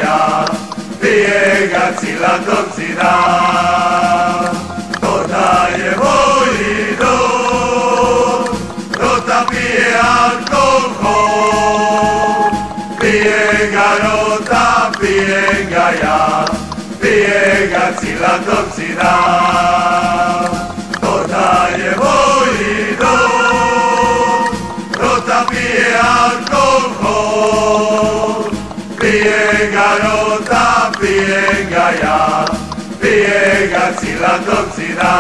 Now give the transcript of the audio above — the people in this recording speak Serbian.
ya, piega cila tocina. Tota je vojno, tota pije alkohol. Piega rota, piega ja, piega cila tocina. Tota je vojno, tota pije alkohol. Piega rota, piega ja, piega cila tocina.